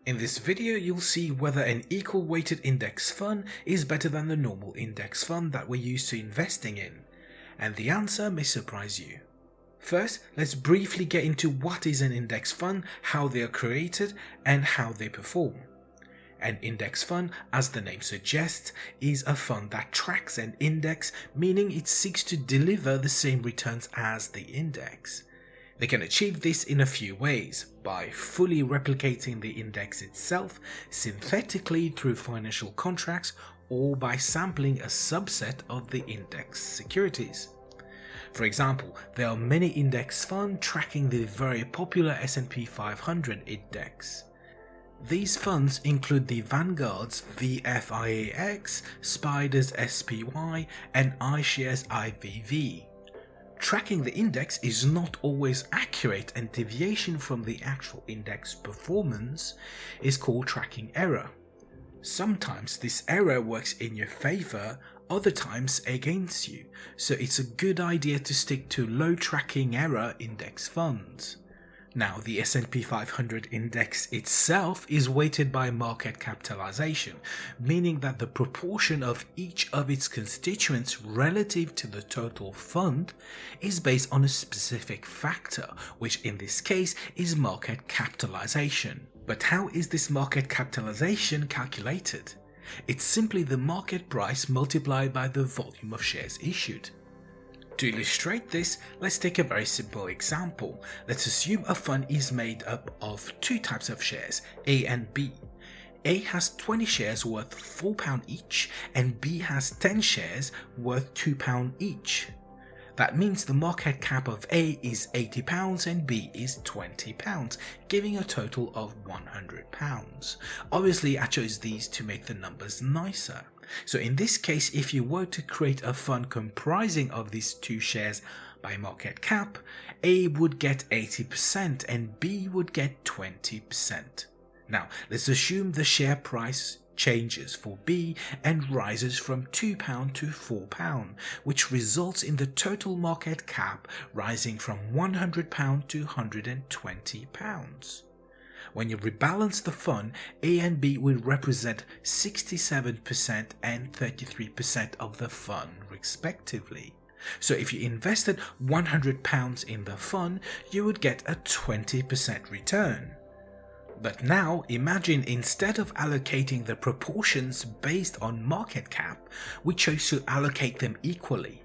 In this video, you'll see whether an equal weighted index fund is better than the normal index fund that we're used to investing in, and the answer may surprise you. First, let's briefly get into what is an index fund, how they are created, and how they perform. An index fund, as the name suggests, is a fund that tracks an index, meaning it seeks to deliver the same returns as the index. They can achieve this in a few ways: by fully replicating the index itself, synthetically through financial contracts, or by sampling a subset of the index securities. For example, there are many index funds tracking the very popular S&P 500 index. These funds include the Vanguard's VFIAX, Spider's SPY, and iShares IVV. Tracking the index is not always accurate, and deviation from the actual index performance is called tracking error. Sometimes this error works in your favor, other times against you, so it's a good idea to stick to low tracking error index funds. Now, the S&P 500 index itself is weighted by market capitalization, meaning that the proportion of each of its constituents relative to the total fund is based on a specific factor, which in this case is market capitalization. But how is this market capitalization calculated? It's simply the market price multiplied by the volume of shares issued. To illustrate this, let's take a very simple example. Let's assume a fund is made up of two types of shares, A and B. A has 20 shares worth £4 each, and B has 10 shares worth £2 each. That means the market cap of A is £80 and B is £20, giving a total of £100. Obviously, I chose these to make the numbers nicer. So in this case, if you were to create a fund comprising of these two shares by market cap, A would get 80% and B would get 20%. Now, let's assume the share price changes for B and rises from £2 to £4, which results in the total market cap rising from £100 to £120. When you rebalance the fund, A and B will represent 67% and 33% of the fund respectively. So if you invested £100 in the fund, you would get a 20% return. But now imagine instead of allocating the proportions based on market cap, we chose to allocate them equally.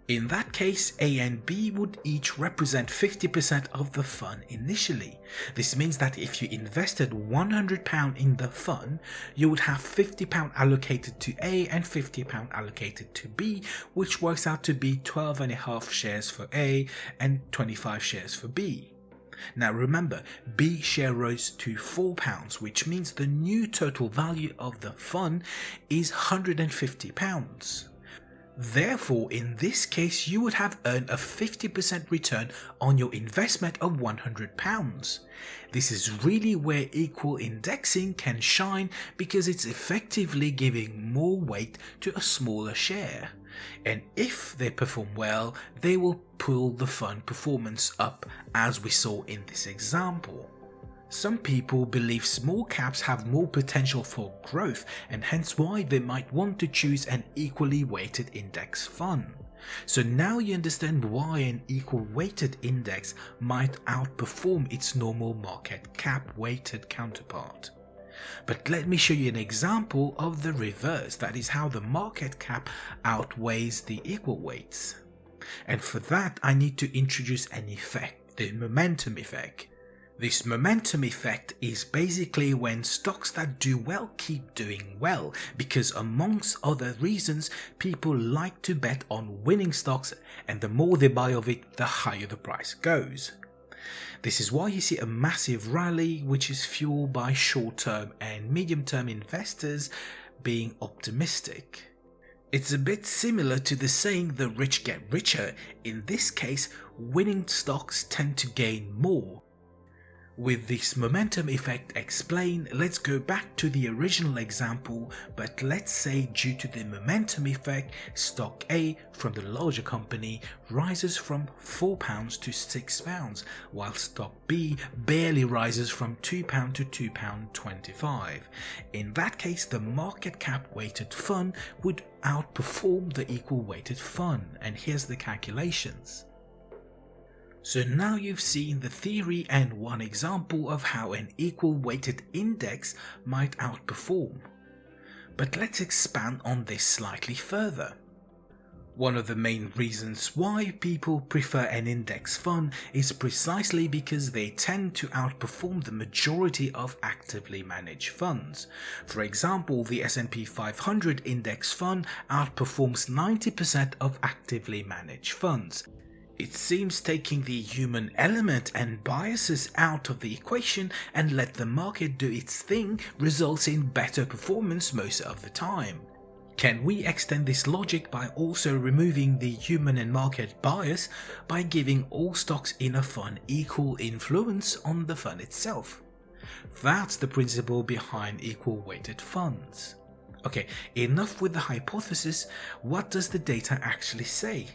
In that case, A and B would each represent 50% of the fund initially. This means that if you invested £100 in the fund, you would have £50 allocated to A and £50 allocated to B, which works out to be 12.5 shares for A and 25 shares for B. Now remember, B share rose to £4, which means the new total value of the fund is £150. Therefore, in this case, you would have earned a 50% return on your investment of £100. This is really where equal indexing can shine, because it's effectively giving more weight to a smaller share. And if they perform well, they will pull the fund performance up, as we saw in this example. Some people believe small caps have more potential for growth, and hence why they might want to choose an equally weighted index fund. So now you understand why an equal weighted index might outperform its normal market cap weighted counterpart. But let me show you an example of the reverse, that is how the market cap outweighs the equal weights. And for that, I need to introduce an effect, the momentum effect. This momentum effect is basically when stocks that do well keep doing well, because amongst other reasons, people like to bet on winning stocks, and the more they buy of it, the higher the price goes. This is why you see a massive rally, which is fueled by short-term and medium-term investors being optimistic. It's a bit similar to the saying the rich get richer. In this case, winning stocks tend to gain more. With this momentum effect explained, let's go back to the original example, but let's say due to the momentum effect, stock A from the larger company rises from £4 to £6, while stock B barely rises from £2 to £2.25. In that case, the market cap weighted fund would outperform the equal weighted fund, and here's the calculations. So now you've seen the theory and one example of how an equal weighted index might outperform. But let's expand on this slightly further. One of the main reasons why people prefer an index fund is precisely because they tend to outperform the majority of actively managed funds. For example, the S&P 500 index fund outperforms 90% of actively managed funds. It seems taking the human element and biases out of the equation and let the market do its thing results in better performance most of the time. Can we extend this logic by also removing the human and market bias by giving all stocks in a fund equal influence on the fund itself? That's the principle behind equal weighted funds. Okay, enough with the hypothesis. What does the data actually say?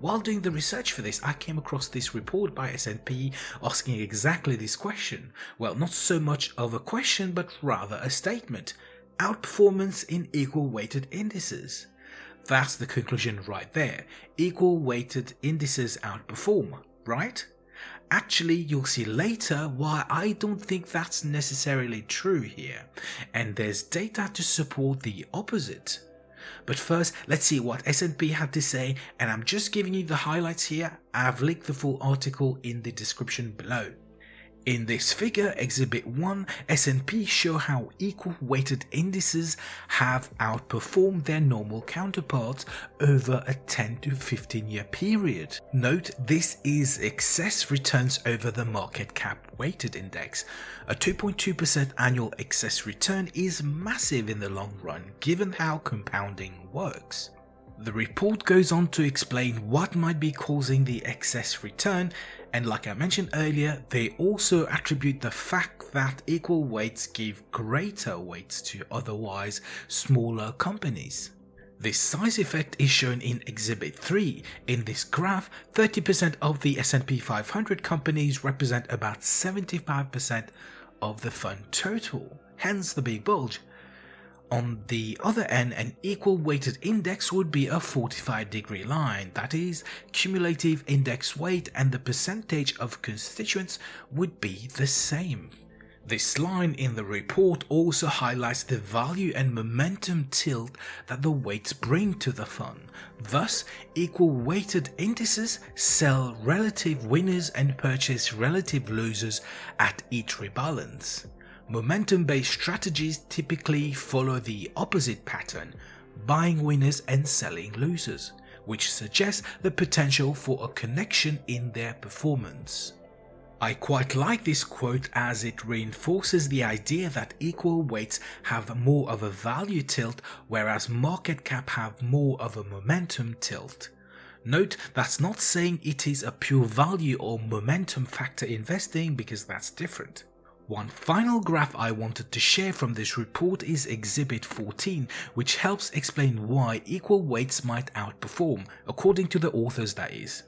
While doing the research for this, I came across this report by S&P asking exactly this question. Well, not so much of a question, but rather a statement. Outperformance in equal weighted indices. That's the conclusion right there. Equal weighted indices outperform, right? Actually, you'll see later why I don't think that's necessarily true here, and there's data to support the opposite. But first, let's see what S&P had to say, and I'm just giving you the highlights here. I've linked the full article in the description below. In this figure, Exhibit 1, S&P show how equal weighted indices have outperformed their normal counterparts over a 10 to 15 year period. Note, this is excess returns over the market cap weighted index. A 2.2% annual excess return is massive in the long run, given how compounding works. The report goes on to explain what might be causing the excess return, and like I mentioned earlier, they also attribute the fact that equal weights give greater weights to otherwise smaller companies. This size effect is shown in Exhibit 3. In this graph, 30% of the S&P 500 companies represent about 75% of the fund total, hence the big bulge. On the other end, an equal weighted index would be a 45-degree line, that is, cumulative index weight and the percentage of constituents would be the same. This line in the report also highlights the value and momentum tilt that the weights bring to the fund. Thus, equal weighted indices sell relative winners and purchase relative losers at each rebalance. Momentum-based strategies typically follow the opposite pattern, buying winners and selling losers, which suggests the potential for a connection in their performance. I quite like this quote as it reinforces the idea that equal weights have more of a value tilt, whereas market cap have more of a momentum tilt. Note, that's not saying it is a pure value or momentum factor investing, because that's different. One final graph I wanted to share from this report is Exhibit 14, which helps explain why equal weights might outperform, according to the authors that is.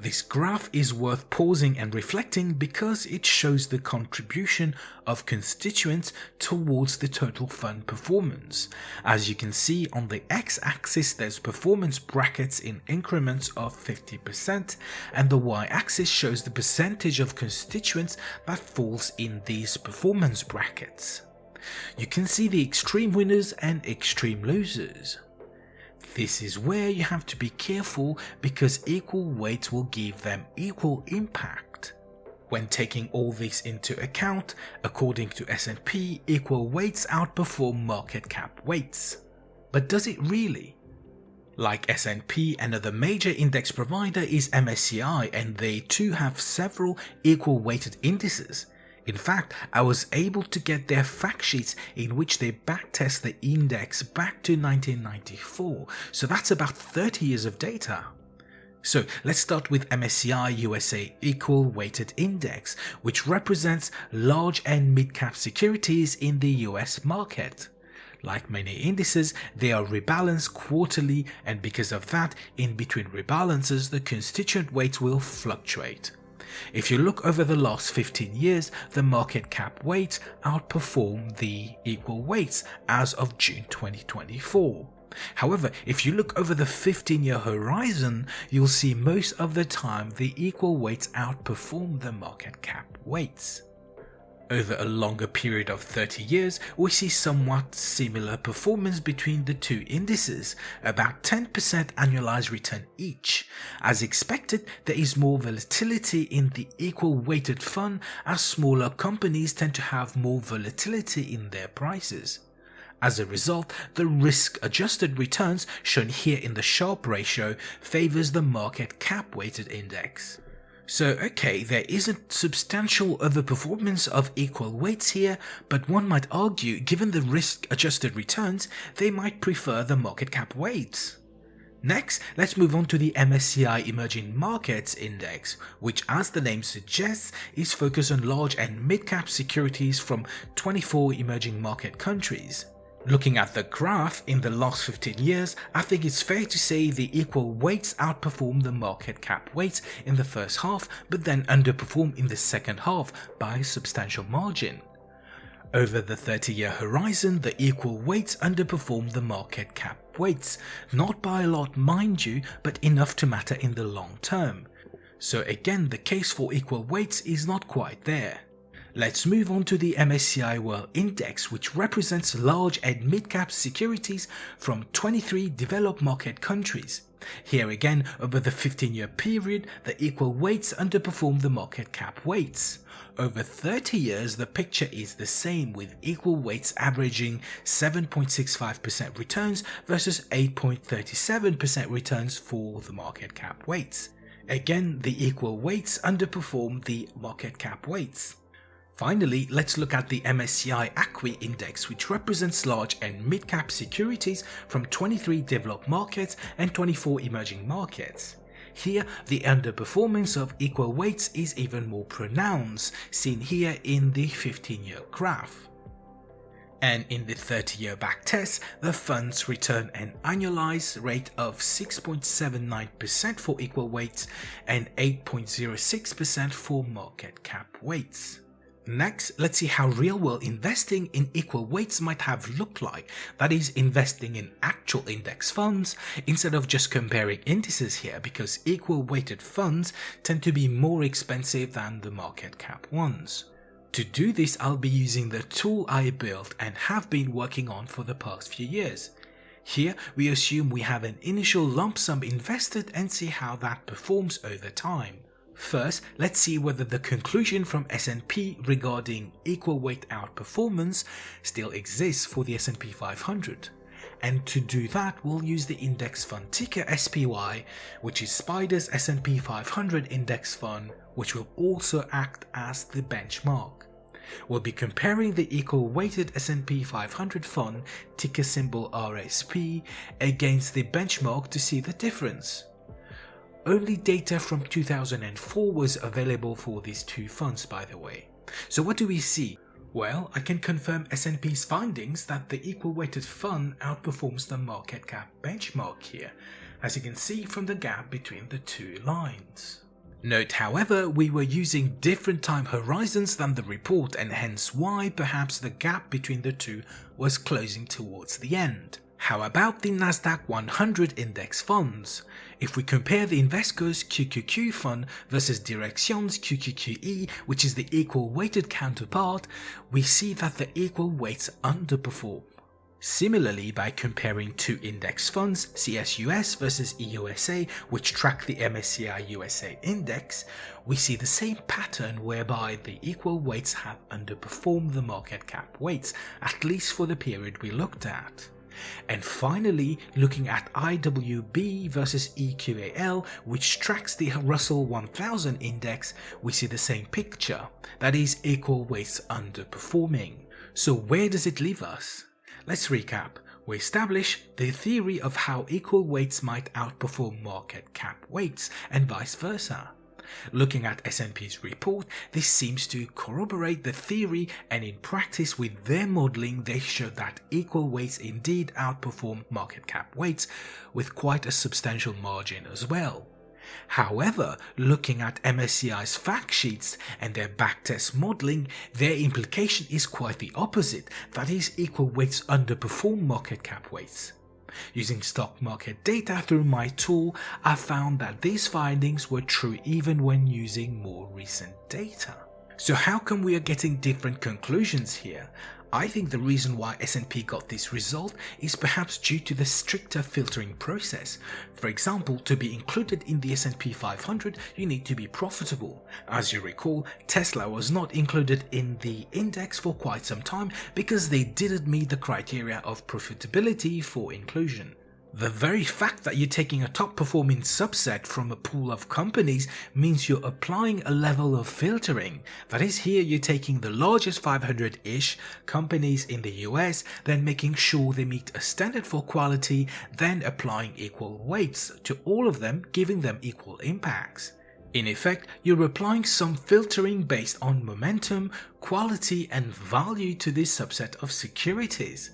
This graph is worth pausing and reflecting because it shows the contribution of constituents towards the total fund performance. As you can see on the x-axis, there's performance brackets in increments of 50%, and the y-axis shows the percentage of constituents that falls in these performance brackets. You can see the extreme winners and extreme losers. This is where you have to be careful because equal weights will give them equal impact. When taking all this into account, according to S&P, equal weights outperform market cap weights. But does it really? Like S&P, another major index provider is MSCI, and they too have several equal weighted indices. In fact, I was able to get their fact sheets in which they backtest the index back to 1994, so that's about 30 years of data. So let's start with MSCI USA Equal Weighted Index, which represents large and mid-cap securities in the US market. Like many indices, they are rebalanced quarterly, and because of that, in between rebalances, the constituent weights will fluctuate. If you look over the last 15 years, the market cap weights outperform the equal weights as of June 2024. However, if you look over the 15-year horizon, you'll see most of the time the equal weights outperform the market cap weights. Over a longer period of 30 years, we see somewhat similar performance between the two indices, about 10% annualized return each. As expected, there is more volatility in the equal weighted fund as smaller companies tend to have more volatility in their prices. As a result, the risk-adjusted returns shown here in the Sharpe ratio favors the market cap weighted index. So okay, there isn't substantial overperformance of equal weights here, but one might argue given the risk-adjusted returns, they might prefer the market cap weights. Next, let's move on to the MSCI Emerging Markets Index, which as the name suggests is focused on large and mid-cap securities from 24 emerging market countries. Looking at the graph in the last 15 years, I think it's fair to say the equal weights outperform the market cap weights in the first half, but then underperform in the second half by a substantial margin. Over the 30-year horizon, the equal weights underperform the market cap weights, not by a lot mind you, but enough to matter in the long term. So again, the case for equal weights is not quite there. Let's move on to the MSCI World Index, which represents large and mid-cap securities from 23 developed market countries. Here again, over the 15-year period, the equal weights underperform the market cap weights. Over 30 years, the picture is the same, with equal weights averaging 7.65% returns versus 8.37% returns for the market cap weights. Again, the equal weights underperform the market cap weights. Finally, let's look at the MSCI ACWI Index, which represents large and mid-cap securities from 23 developed markets and 24 emerging markets. Here, the underperformance of equal weights is even more pronounced, seen here in the 15-year graph. And in the 30-year backtest, the funds return an annualized rate of 6.79% for equal weights and 8.06% for market cap weights. Next, let's see how real-world investing in equal weights might have looked like, that is, investing in actual index funds instead of just comparing indices here, because equal weighted funds tend to be more expensive than the market cap ones. To do this, I'll be using the tool I built and have been working on for the past few years. Here, we assume we have an initial lump sum invested and see how that performs over time. First, let's see whether the conclusion from S&P regarding equal weight outperformance still exists for the S&P 500. And to do that, we'll use the index fund ticker SPY, which is Spider's S&P 500 index fund, which will also act as the benchmark. We'll be comparing the equal weighted S&P 500 fund, ticker symbol RSP, against the benchmark to see the difference. Only data from 2004 was available for these two funds, by the way. So what do we see? Well, I can confirm S&P's findings that the equal weighted fund outperforms the market cap benchmark here, as you can see from the gap between the two lines. Note, however, we were using different time horizons than the report, and hence why perhaps the gap between the two was closing towards the end. How about the Nasdaq 100 index funds? If we compare the Invesco's QQQ fund versus Direxion's QQQE, which is the equal weighted counterpart, we see that the equal weights underperform. Similarly, by comparing two index funds, CSUS versus EUSA, which track the MSCI USA index, we see the same pattern whereby the equal weights have underperformed the market cap weights, at least for the period we looked at. And finally, looking at IWB versus EQAL, which tracks the Russell 1000 index, we see the same picture, that is, equal weights underperforming. So where does it leave us? Let's recap. We establish the theory of how equal weights might outperform market cap weights and vice versa. Looking at S&P's report, this seems to corroborate the theory, and in practice with their modeling they show that equal weights indeed outperform market cap weights with quite a substantial margin as well. However, looking at MSCI's fact sheets and their backtest modeling, their implication is quite the opposite, that is, equal weights underperform market cap weights. Using stock market data through my tool, I found that these findings were true even when using more recent data. So how come we are getting different conclusions here? I think the reason why S&P got this result is perhaps due to the stricter filtering process. For example, to be included in the S&P 500, you need to be profitable. As you recall, Tesla was not included in the index for quite some time because they didn't meet the criteria of profitability for inclusion. The very fact that you're taking a top performing subset from a pool of companies means you're applying a level of filtering. That is, here you're taking the largest 500-ish companies in the US, then making sure they meet a standard for quality, then applying equal weights to all of them, giving them equal impacts. In effect, you're applying some filtering based on momentum, quality and value to this subset of securities.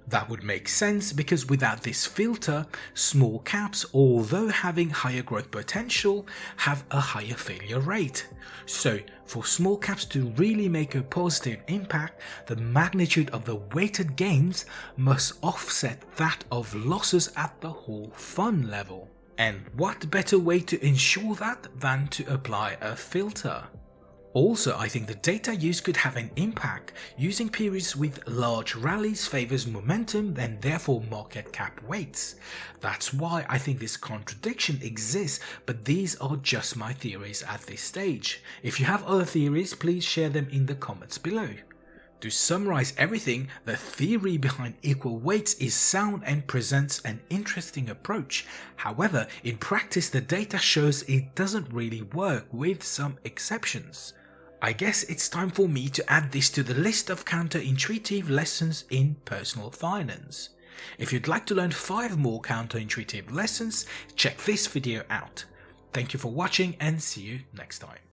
That would make sense because without this filter, small caps, although having higher growth potential, have a higher failure rate. So for small caps to really make a positive impact, the magnitude of the weighted gains must offset that of losses at the whole fund level. And what better way to ensure that than to apply a filter? Also, I think the data used could have an impact. Using periods with large rallies favors momentum and therefore market cap weights. That's why I think this contradiction exists, but these are just my theories at this stage. If you have other theories, please share them in the comments below. To summarize everything, the theory behind equal weights is sound and presents an interesting approach. However, in practice the data shows it doesn't really work, with some exceptions. I guess it's time for me to add this to the list of counterintuitive lessons in personal finance. If you'd like to learn 5 more counterintuitive lessons, check this video out. Thank you for watching and see you next time.